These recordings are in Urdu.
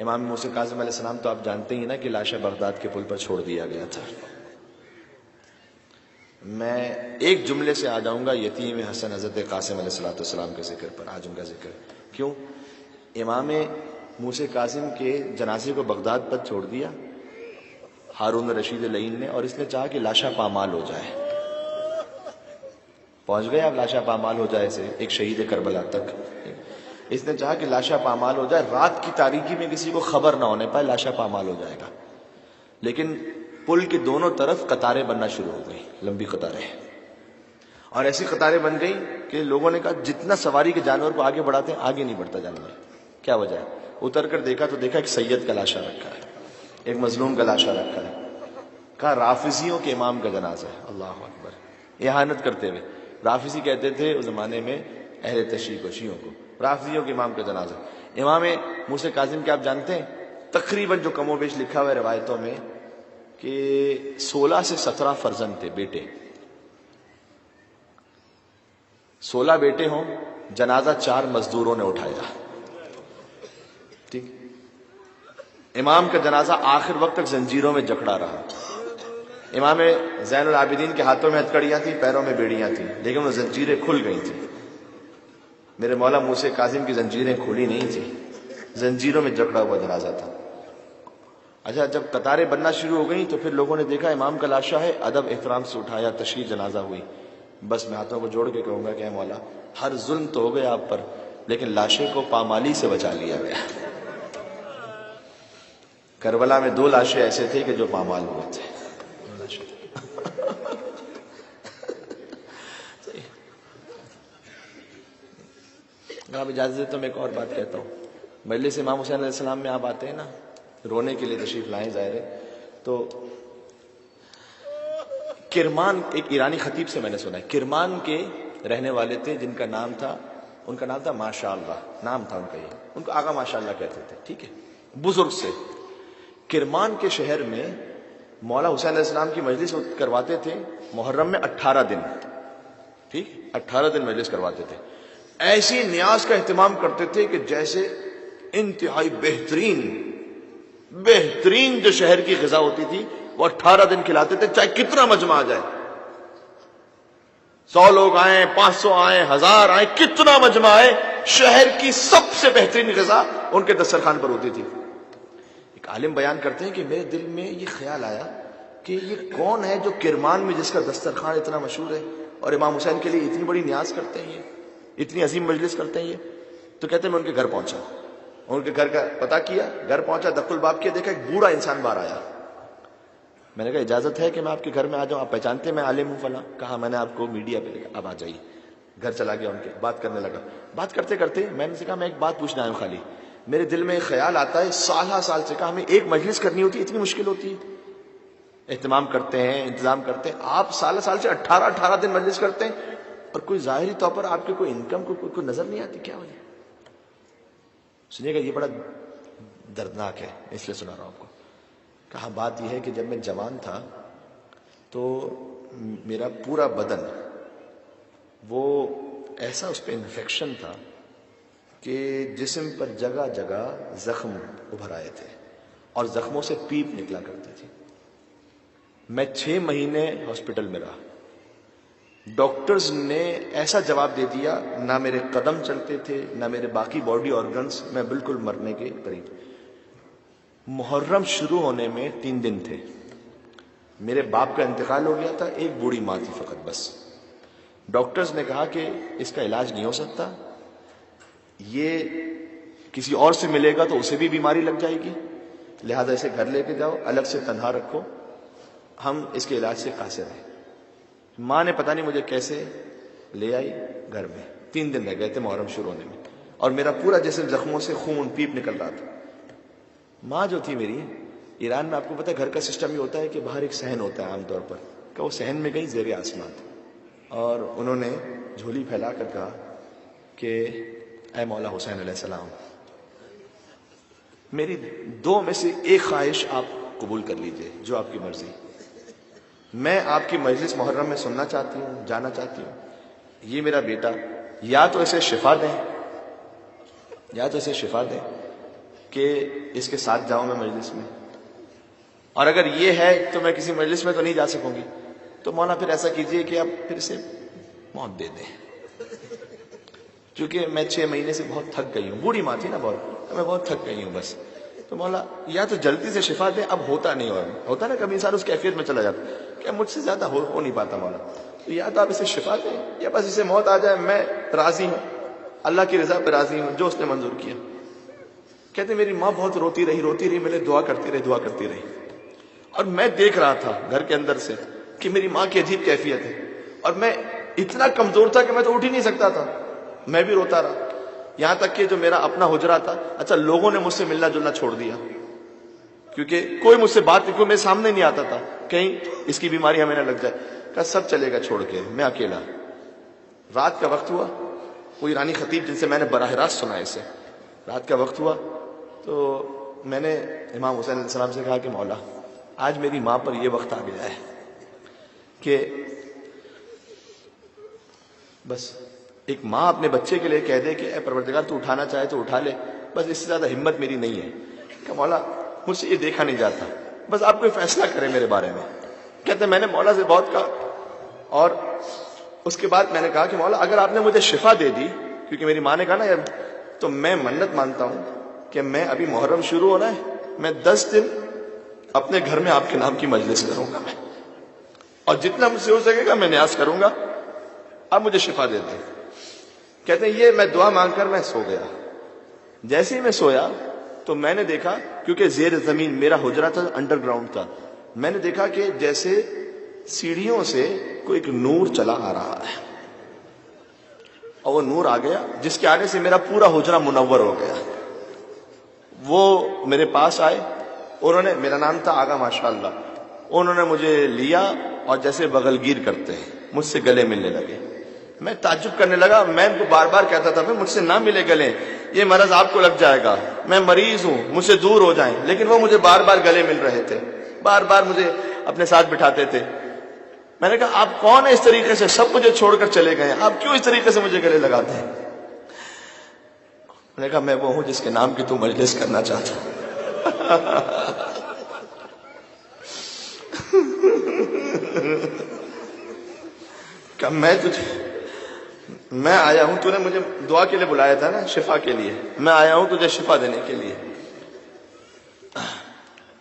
امام موسی کاظم علیہ السلام تو آپ جانتے ہی نا کہ لاشا بغداد کے پل پر چھوڑ دیا گیا تھا. میں ایک جملے سے آ جاؤں گا یتیم حسن حضرت قاسم علیہ السلام کے ذکر پر. آج ان کا ذکر کیوں؟ امام موسی کاظم کے جنازے کو بغداد پر چھوڑ دیا ہارون رشید لعین نے، اور اس نے چاہا کہ لاشا پامال ہو جائے. پہنچ گئے آپ لاشا پامال ہو جائے سے ایک شہید کربلا تک. اس نے چاہا کہ لاشا پامال ہو جائے، رات کی تاریکی میں کسی کو خبر نہ ہونے پائے لاشا پامال ہو جائے گا. لیکن پل کے دونوں طرف قطاریں بننا شروع ہو گئی، لمبی قطاریں، اور ایسی قطاریں بن گئی کہ لوگوں نے کہا جتنا سواری کے جانور کو آگے بڑھاتے ہیں آگے نہیں بڑھتا جانور. کیا وجہ ہے؟ اتر کر دیکھا تو دیکھا ایک سید کا لاشا رکھا ہے، ایک مظلوم کا لاشا رکھا ہے. کہا رافضیوں کے امام کا جنازہ ہے. اللہ اکبر! احانت کرتے ہوئے. رافضی کہتے تھے اس زمانے میں اہل تشیع کو، شیعوں کو، رافضیوں کے امام کا جنازہ. امام موسی کاظم کے آپ جانتے ہیں تقریباً جو کم و بیش لکھا ہوا ہے روایتوں میں کہ 16 سے 17 فرزند تھے، بیٹے. 16 بیٹے ہوں، جنازہ 4 مزدوروں نے اٹھایا. ٹھیک. امام کا جنازہ آخر وقت تک زنجیروں میں جکڑا رہا. امام زین العابدین کے ہاتھوں میں ہتھکڑیاں تھیں، پیروں میں بیڑیاں تھیں، لیکن وہ زنجیریں کھل گئی تھیں. میرے مولا موسی کاظم کی زنجیریں کھلی نہیں تھیں، زنجیروں میں جکڑا ہوا جنازہ تھا. اچھا، جب قطاریں بننا شروع ہو گئیں تو پھر لوگوں نے دیکھا امام کا لاشا ہے، ادب احترام سے اٹھایا، تشییع جنازہ ہوئی. بس میں ہاتھوں کو جوڑ کے کہوں گا کہ اے مولا، ہر ظلم تو ہو گیا آپ پر، لیکن لاشے کو پامالی سے بچا لیا گیا. کربلا میں 2 لاشیں ایسے تھے کہ جو پامال ہوئے تھے. آپ اجازت دے تو میں ایک اور بات کہتا ہوں. مجلس امام حسین علیہ السلام میں آپ آتے ہیں نا، رونے کے لیے تشریف لائیں ظاہر ہے. تو کرمان، ایک ایرانی خطیب سے میں نے سنا ہے، کرمان کے رہنے والے تھے جن کا نام تھا، ان کا نام تھا ماشاء اللہ، نام تھا ان کا یہ، ان کو آقا ماشاء اللہ کہتے تھے. ٹھیک ہے، بزرگ سے. کرمان کے شہر میں مولا حسین علیہ السلام کی مجلس کرواتے تھے محرم میں 18 دن. ٹھیک، 18 دن مجلس کرواتے تھے. ایسی نیاز کا اہتمام کرتے تھے کہ جیسے انتہائی بہترین جو شہر کی غذا ہوتی تھی وہ 18 دن کھلاتے تھے، چاہے کتنا مجمع آ جائے. 100 لوگ آئیں، 500 آئیں، 1000 آئیں، کتنا مجمع آئے، شہر کی سب سے بہترین غذا ان کے دسترخوان پر ہوتی تھی. ایک عالم بیان کرتے ہیں کہ میرے دل میں یہ خیال آیا کہ یہ کون ہے جو کرمان میں جس کا دسترخوان اتنا مشہور ہے اور امام حسین کے لیے اتنی بڑی نیاز کرتے ہیں، اتنی عظیم مجلس کرتے ہیں یہ. تو کہتے ہیں میں ان کے گھر پہنچا، ان کے گھر کا پتہ کیا، گھر پہنچا، دخل الباب کیا، دیکھا ایک بوڑھا انسان باہر آیا. میں نے کہا اجازت ہے کہ میں آپ کے گھر میں آ جاؤں؟ آپ پہچانتے ہیں میں عالم ہوں فلاں؟ کہا میں نے آپ کو میڈیا پہ دیکھا. اب آ جائیے. گھر چلا گیا، ان کے بات کرنے لگا. بات کرتے کرتے میں نے کہا میں ایک بات پوچھنا آیا ہوں خالی. میرے دل میں ایک خیال آتا ہے، سال سے کہا ہمیں ایک مجلس کرنی ہوتی ہے اتنی مشکل ہوتی ہے، اہتمام کرتے ہیں، انتظام کرتے ہیں، آپ سال سے 18 دن مجلس کرتے ہیں اور کوئی ظاہری طور پر آپ کے کوئی انکم کوئی نظر نہیں آتی، کیا وجہ؟ سنیے گا، یہ بڑا دردناک ہے اس لیے سنا رہا ہوں آپ کو. کہا بات یہ ہے کہ جب میں جوان تھا تو میرا پورا بدن وہ ایسا اس پہ انفیکشن تھا کہ جسم پر جگہ جگہ زخم ابھر آئے تھے اور زخموں سے پیپ نکلا کرتی تھی. میں 6 مہینے ہاسپٹل میں رہا. ڈاکٹرز نے ایسا جواب دے دیا، نہ میرے قدم چلتے تھے نہ میرے باقی باڈی آرگنز، میں بالکل مرنے کے قریب. محرم شروع ہونے میں 3 دن تھے. میرے باپ کا انتقال ہو گیا تھا، ایک بوڑھی ماں تھی فقط بس. ڈاکٹرز نے کہا کہ اس کا علاج نہیں ہو سکتا، یہ کسی اور سے ملے گا تو اسے بھی بیماری لگ جائے گی، لہذا اسے گھر لے کے جاؤ، الگ سے تنہا رکھو، ہم اس کے علاج سے قاصر ہیں. ماں نے پتہ نہیں مجھے کیسے لے آئی گھر میں. 3 دن رہ گئے تھے محرم شروع ہونے میں اور میرا پورا جسم زخموں سے خون پیپ نکل رہا تھا. ماں جو تھی میری، ایران میں آپ کو پتہ ہے گھر کا سسٹم یہ ہوتا ہے کہ باہر ایک صحن ہوتا ہے عام طور پر، کہ وہ صحن میں گئی زیر آسمان اور انہوں نے جھولی پھیلا کر کہا کہ اے مولا حسین علیہ السلام، میری 2 میں سے ایک خواہش آپ قبول کر لیجئے، جو آپ کی مرضی. میں آپ کی مجلس محرم میں سننا چاہتی ہوں، جانا چاہتی ہوں. یہ میرا بیٹا، یا تو اسے شفا دیں کہ اس کے ساتھ جاؤں میں مجلس میں، اور اگر یہ ہے تو میں کسی مجلس میں تو نہیں جا سکوں گی، تو مولانا پھر ایسا کیجئے کہ آپ پھر سے موت دے دیں، کیونکہ میں 6 مہینے سے بہت تھک گئی ہوں، بوڑھی ماں تھی نا بہت، میں بہت تھک گئی ہوں بس، تو مولا یا تو جلدی سے شفا دیں، اب ہوتا نہیں، اور ہوتا نا کبھی انسان اس کیفیت میں چلا جاتا کہ مجھ سے زیادہ ہو نہیں پاتا مولا، تو یا تو آپ اسے شفا دیں یا بس اسے موت آ جائے، میں راضی ہوں، اللہ کی رضا پہ راضی ہوں جو اس نے منظور کیا۔ کہتے میری ماں بہت روتی رہی، میں نے دعا کرتی رہی، اور میں دیکھ رہا تھا گھر کے اندر سے کہ میری ماں کی عجیب کیفیت ہے، اور میں اتنا کمزور تھا کہ میں تو اٹھ ہی نہیں سکتا تھا، میں بھی روتا رہا، یہاں تک کہ جو میرا اپنا حجرہ تھا، اچھا لوگوں نے مجھ سے ملنا جلنا چھوڑ دیا، کیونکہ کوئی مجھ سے بات میرے سامنے نہیں آتا تھا، کہیں اس کی بیماری ہمیں نہ لگ جائے، کہ سب چلے گا چھوڑ کے، میں اکیلا۔ رات کا وقت ہوا، کوئی رانی خطیب جن سے میں نے براہ راست سنا اسے، رات کا وقت ہوا تو میں نے امام حسین علیہ السلام سے کہا کہ مولا آج میری ماں پر یہ وقت آ گیا ہے کہ بس ایک ماں اپنے بچے کے لیے کہہ دے کہ اے پروردگار تو اٹھانا چاہے تو اٹھا لے، بس اس سے زیادہ ہمت میری نہیں ہے، کہ مولا مجھ سے یہ دیکھا نہیں جاتا، بس آپ کوئی فیصلہ کریں میرے بارے میں۔ کہتے میں نے مولا سے بہت کہا، اور اس کے بعد میں نے کہا کہ مولا اگر آپ نے مجھے شفا دے دی، کیونکہ میری ماں نے کہا نا یار، تو میں منت مانتا ہوں کہ میں ابھی محرم شروع ہونا ہے، میں 10 دن اپنے گھر میں آپ کے نام کی مجلس کروں گا میں، اور جتنا مجھ سے ہو سکے گا میں نیاز کروں گا، آپ مجھے شفا دے دیں۔ کہتے ہیں یہ میں دعا مانگ کر میں سو گیا، جیسے ہی میں سویا تو میں نے دیکھا، کیونکہ زیر زمین میرا حجرہ تھا، انڈر گراؤنڈ تھا، میں نے دیکھا کہ جیسے سیڑھیوں سے کوئی ایک نور چلا آ رہا ہے، اور وہ نور آ گیا جس کے آنے سے میرا پورا حجرہ منور ہو گیا۔ وہ میرے پاس آئے، انہوں نے، میرا نام تھا آغا ماشاءاللہ، انہوں نے مجھے لیا اور جیسے بغل گیر کرتے ہیں مجھ سے گلے ملنے لگے۔ میں تعجب کرنے لگا، میں ان کو بار بار کہتا تھا مجھ سے نہ ملے گلے، یہ مرض آپ کو لگ جائے گا، میں مریض ہوں، مجھ سے دور ہو جائیں، لیکن وہ مجھے بار بار گلے مل رہے تھے، بار بار مجھے اپنے ساتھ بٹھاتے تھے۔ میں نے کہا آپ کون ہیں اس طریقے سے، سب مجھے چھوڑ کر چلے گئے، آپ کیوں اس طریقے سے مجھے گلے لگاتے ہیں؟ میں نے کہا میں وہ ہوں جس کے نام کی تو مجلس کرنا چاہتا ہوں۔ کہ میں آیا ہوں، تو نے مجھے دعا کے لیے بلایا تھا نا، شفا کے لیے، میں آیا ہوں تجھے شفا دینے کے لیے۔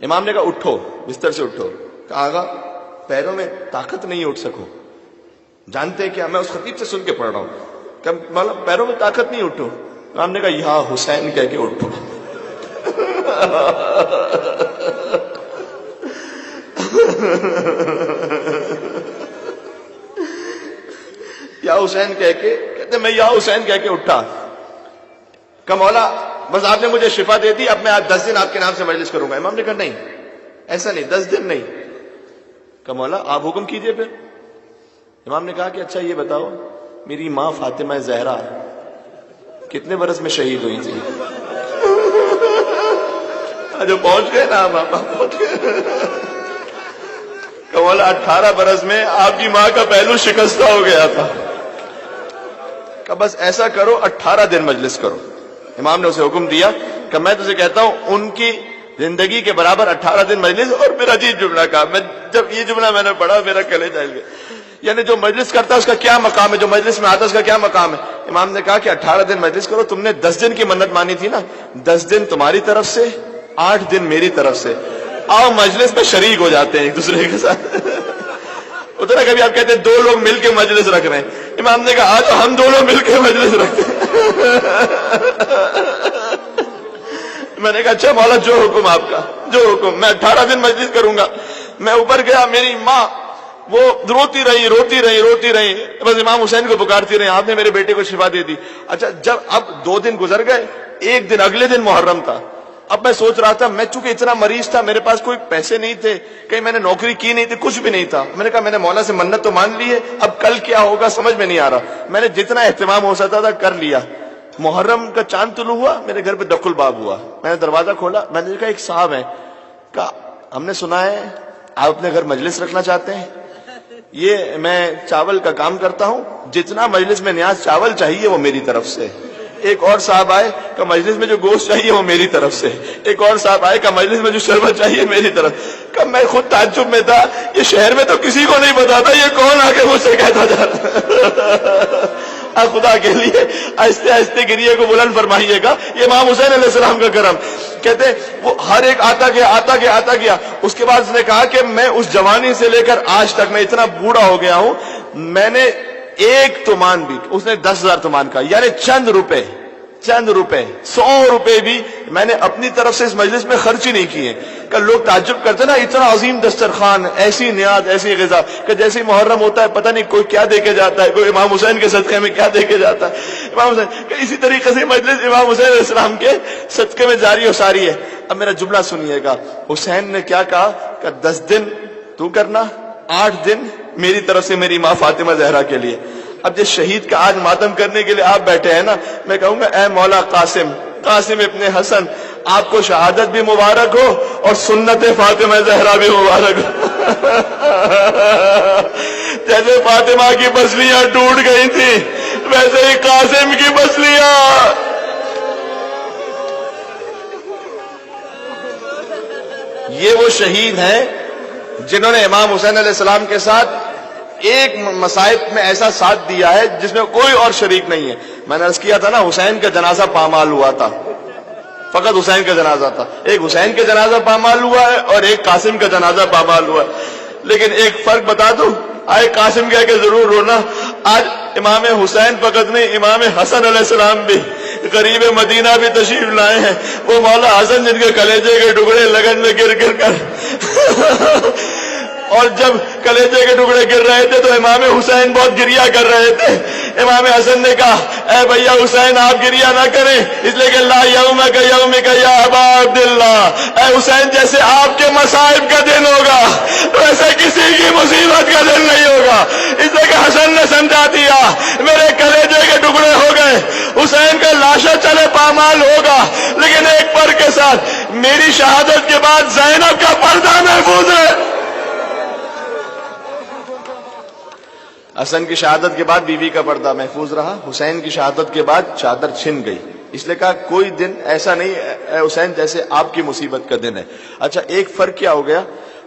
امام نے کہا اٹھو، بستر سے اٹھو۔ کہا آغا پیروں میں طاقت نہیں اٹھ سکوں، جانتے کیا میں اس خطیب سے سن کے پڑھ رہا ہوں کہ مطلب پیروں میں طاقت نہیں اٹھو۔ امام نے کہا یا حسین کہہ کے اٹھو۔ یا حسین کہہ کے، کہتے میں یا حسین کہہ کے اٹھا کہ مولا بس آپ نے مجھے شفا دے دی، اب میں 10 دن آپ کے نام سے مجلس کروں گا۔ امام نے کہا نہیں ایسا نہیں، 10 دن نہیں۔ کہ مولا آپ حکم کیجئے پھر۔ امام نے کہا کہ اچھا یہ بتاؤ میری ماں فاطمہ زہرا کتنے برس میں شہید ہوئی تھی؟ جو پہنچ گئے نا پاپا پہنچ گئے۔ کہ مولا 18 برس میں آپ کی ماں کا پہلو شکستہ ہو گیا تھا، کہ بس ایسا کرو 18 دن مجلس کرو۔ امام نے اسے حکم دیا کہ میں تجھے کہتا ہوں ان کی زندگی کے برابر 18 دن مجلس۔ اور پھر عجیب جملہ کہا، میں جب یہ جملہ میں نے پڑھا میرا کلیجہ ہل گیا، یعنی جو مجلس کرتا ہے اس کا کیا مقام ہے، جو مجلس میں آتا ہے اس کا کیا مقام ہے۔ امام نے کہا کہ 18 دن مجلس کرو، تم نے 10 دن کی منت مانی تھی نا، 10 دن تمہاری طرف سے 8 دن میری طرف سے، آؤ مجلس میں شریک ہو جاتے ہیں ایک دوسرے کے ساتھ۔ اتنا کبھی آپ کہتے ہیں 2 لوگ مل کے مجلس رکھ رہے ہیں، امام نے کہا آج ہم 2 لوگ مل کے مجلس رکھتے ہیں۔ میں نے کہا اچھا مولا جو حکم آپ کا، جو حکم، میں 18 دن مجلس کروں گا۔ میں اوپر گیا، میری ماں وہ روتی رہی، بس امام حسین کو پکارتی رہی، آپ نے میرے بیٹے کو شفا دے دی۔ اچھا جب اب 2 دن گزر گئے، ایک دن اگلے دن محرم تھا، اب میں سوچ رہا تھا میں چونکہ اتنا مریض تھا، میرے پاس کوئی پیسے نہیں تھے، کہیں میں نے نوکری کی نہیں تھی، کچھ بھی نہیں تھا۔ میں نے کہا میں نے مولا سے منت تو مان لی ہے، اب کل کیا ہوگا سمجھ میں نہیں آ رہا۔ میں نے جتنا اہتمام ہو سکتا تھا کر لیا۔ محرم کا چاند طلوع ہوا، میرے گھر پہ دق الباب ہوا، میں نے دروازہ کھولا، میں نے دیکھا ایک صاحب ہے، کہا ہم نے سنا ہے آپ اپنے گھر مجلس رکھنا چاہتے ہیں، یہ میں چاول کا کام کرتا ہوں، جتنا مجلس میں نیاز چاول چاہیے وہ میری طرف سے، ایک اور صاحب آئے کہ مجلس میں جو گوشت چاہیے وہ میری طرف سے، ایک اور صاحب آئے کہ مجلس میں جو شربت چاہیے میری طرف۔ کہ میں خود تعجب میں تھا، یہ شہر میں تو کسی کو نہیں پتا تھا، یہ کون آ کے مجھ سے کہتا جا رہا؟ خدا کے لیے آہستہ آہستہ گریے کو بلند فرمائیے گا، یہ امام حسین علیہ السلام کا کرم۔ کہتے وہ ہر ایک آتا گیا۔ اس کے بعد اس نے کہا کہ میں اس جوانی سے لے کر آج تک میں اتنا بوڑھا ہو گیا ہوں، میں نے 1 تومان بھی، اس نے 10,000 تومان کا، یعنی چند روپے 100 روپے بھی میں نے اپنی طرف سے اس مجلس میں خرچ ہی نہیں کیے۔ کہ لوگ تعجب کرتے نا، اتنا عظیم دسترخوان، ایسی نیاز، ایسی غذا، کہ جیسے محرم ہوتا ہے پتہ نہیں کوئی کیا دے کے جاتا ہے، کوئی امام حسین کے صدقے میں کیا دے کے جاتا ہے امام حسین، کہ اسی طریقے سے مجلس امام حسین علیہ السلام کے صدقے میں جاری و ساری ہے۔ اب میرا جملہ سنیے گا، حسین نے کیا کہا کہ 10 دن تو کرنا، 8 دن میری طرف سے میری ماں فاطمہ زہرا کے لیے۔ اب جس شہید کا آج ماتم کرنے کے لیے آپ بیٹھے ہیں نا، میں کہوں گا اے مولا قاسم ابن حسن، آپ کو شہادت بھی مبارک ہو اور سنت فاطمہ زہرا بھی مبارک ہو۔ جیسے فاطمہ کی پسلیاں ٹوٹ گئی تھی، ویسے ہی قاسم کی پسلیاں۔ یہ وہ شہید ہیں جنہوں نے امام حسین علیہ السلام کے ساتھ ایک مصائب میں ایسا ساتھ دیا ہے جس میں کوئی اور شریک نہیں ہے۔ میں نے عرض کیا تھا نا، حسین کا جنازہ پامال ہوا تھا، فقط حسین کا جنازہ تھا۔ ایک حسین کا جنازہ پامال ہوا ہے اور ایک قاسم کا جنازہ پامال ہوا ہے، لیکن ایک فرق بتا دوں، آئے قاسم کہہ کے ضرور رونا، آج امام حسین فقط نہیں، امام حسن علیہ السلام بھی غریب مدینہ بھی تشریف لائے ہیں۔ وہ مولا حسن جن کے کلیجے کے ٹکڑے لگن میں گر کر اور جب کلیجے کے ٹکڑے گر رہے تھے تو امام حسین بہت گریا کر رہے تھے۔ امام حسن نے کہا اے بھیا حسین آپ گریا نہ کریں، اس لیے کہ لا یومک یومک یا ابا عبداللہ، اے حسین جیسے آپ کے مصائب کا دن ہوگا ویسے کسی کی مصیبت کا دن نہیں ہوگا۔ اس لیے کہ حسن نے سمجھا دیا میرے کلیجے کے ٹکڑے ہو گئے، حسین کا لاشا چلے پامال ہوگا، لیکن ایک پر کے ساتھ میری شہادت کے بعد زینب کا پردہ محفوظ ہے۔ حسن کی شہادت کے بعد بیوی کا پردہ محفوظ رہا، حسین کی شہادت کے بعد چادر چھن گئی۔ اس لیے کہا کوئی دن ایسا نہیں اے حسین جیسے آپ کی مصیبت کا دن ہے۔ اچھا ایک فرق کیا ہو گیا،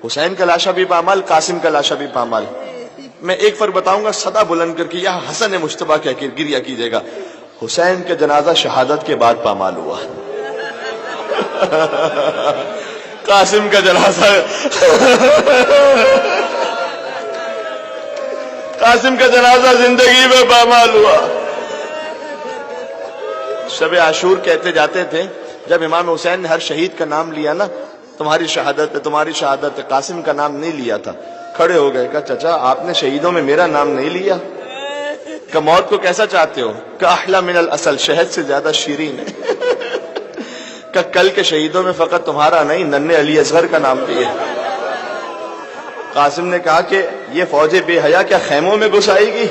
حسین کا لاشا بھی پامال، قاسم کا لاشا بھی پامال۔ میں ایک فرق بتاؤں گا صدا بلند کر کے، یہاں حسن مجتبیٰ کہہ کے گریا کیجیے گا، حسین کا جنازہ شہادت کے بعد پامال ہوا، قاسم کا جنازہ زندگی میں پامال ہوا۔ شب عاشور کہتے جاتے تھے جب امام حسین نے ہر شہید کا نام لیا نا، تمہاری شہادت ہے تمہاری شہادت ہے، قاسم کا نام نہیں لیا تھا، کھڑے ہو گئے، کہا چچا آپ نے شہیدوں میں میرا نام نہیں لیا، کہ موت کو کیسا چاہتے ہو، کہ احلی من العسل، شہد سے زیادہ شیرین ہے، کہ کل کے شہیدوں میں فقط تمہارا نہیں ننھے علی اصغر کا نام بھی ہے۔ قاسم نے کہا کہ یہ فوج بے حیا کیا خیموں میں گھس آئے گی،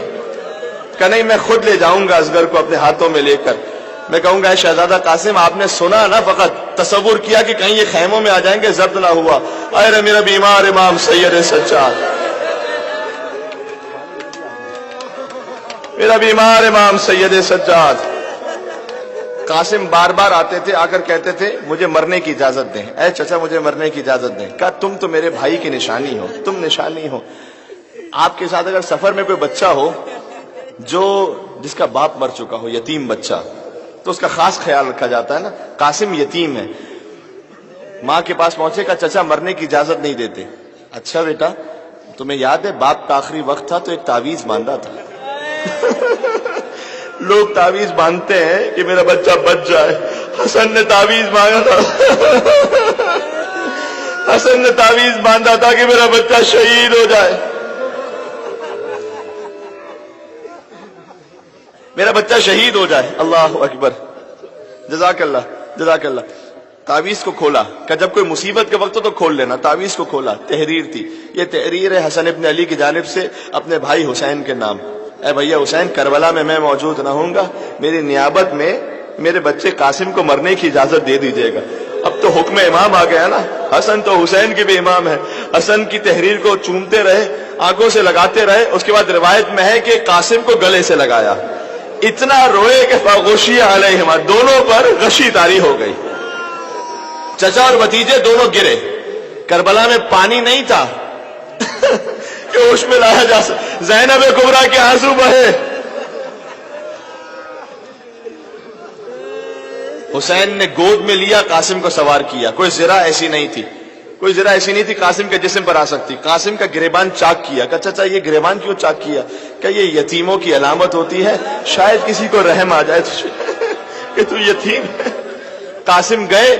کہ نہیں میں خود لے جاؤں گا اصغر کو اپنے ہاتھوں میں لے کر۔ میں کہوں گا اے شہزادہ قاسم آپ نے سنا نہ، فقط تصور کیا کہ کہیں یہ خیموں میں آ جائیں گے، ضبط نہ ہوا۔ اے میرا بیمار امام سید سجاد، میرا بیمار امام سید سجاد۔ قاسم بار بار آتے تھے، آ کر کہتے تھے مجھے مرنے کی اجازت دیں، اے چچا مجھے مرنے کی اجازت دیں۔ کہا تم تو میرے بھائی کی نشانی ہو، تم نشانی ہو۔ آپ کے ساتھ اگر سفر میں کوئی بچہ ہو جس کا باپ مر چکا ہو، یتیم بچہ، تو اس کا خاص خیال رکھا جاتا ہے نا۔ قاسم یتیم ہے، ماں کے پاس پہنچے، کہا چچا مرنے کی اجازت نہیں دیتے۔ اچھا بیٹا تمہیں یاد ہے باپ کا آخری وقت تھا تو ایک تعویذ باندھا تھا۔ لوگ تعویذ باندھتے ہیں کہ میرا بچہ بچ جائے، حسن نے تعویذ مانگا تھا، حسن نے تعویذ باندھا تھا کہ میرا بچہ شہید ہو جائے، میرا بچہ شہید ہو جائے۔ اللہ اکبر، جزاک اللہ جزاک اللہ۔ تعویذ کو کھولا کہ جب کوئی مصیبت کے وقت ہو تو کھول لینا، تعویذ کو کھولا، تحریر تھی، یہ تحریر ہے حسن ابن علی کی جانب سے اپنے بھائی حسین کے نام۔ اے بھیا حسین کربلا میں میں موجود نہ ہوں گا، میری نیابت میں میرے بچے قاسم کو مرنے کی اجازت دے دیجیے گا۔ اب تو حکم امام آ گیا نا، حسن تو حسین کے بھی امام ہے۔ حسن کی تحریر کو چومتے رہے، آنکھوں سے لگاتے رہے، اس کے بعد روایت میں ہے کہ قاسم کو گلے سے لگایا اتنا روئے کہ فغشی علیہما، دونوں پر غشی طاری ہو گئی، چچا اور بھتیجے دونوں گرے۔ کربلا میں پانی نہیں تھا کہ ہوش میں لایا جا سکتا، زینب کبریٰ کے آنسو بہے۔ حسین نے گود میں لیا، قاسم کو سوار کیا۔ کوئی زرہ ایسی نہیں تھی، کوئی زرہ ایسی نہیں تھی قاسم کے جسم پر آ سکتی۔ قاسم کا گریبان چاک کیا، کہ چچا یہ گریبان کیوں چاک کیا؟ کہ یہ یتیموں کی علامت ہوتی ہے، شاید کسی کو رحم آ جائے تجھے کہ تو یتیم ہے۔ قاسم گئے،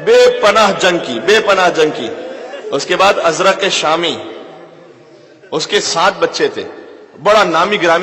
بے پناہ جنگ کی، بے پناہ جنگ کی۔ اس کے بعد ازرق شامی، اس کے 7 بچے تھے، بڑا نامی گرامی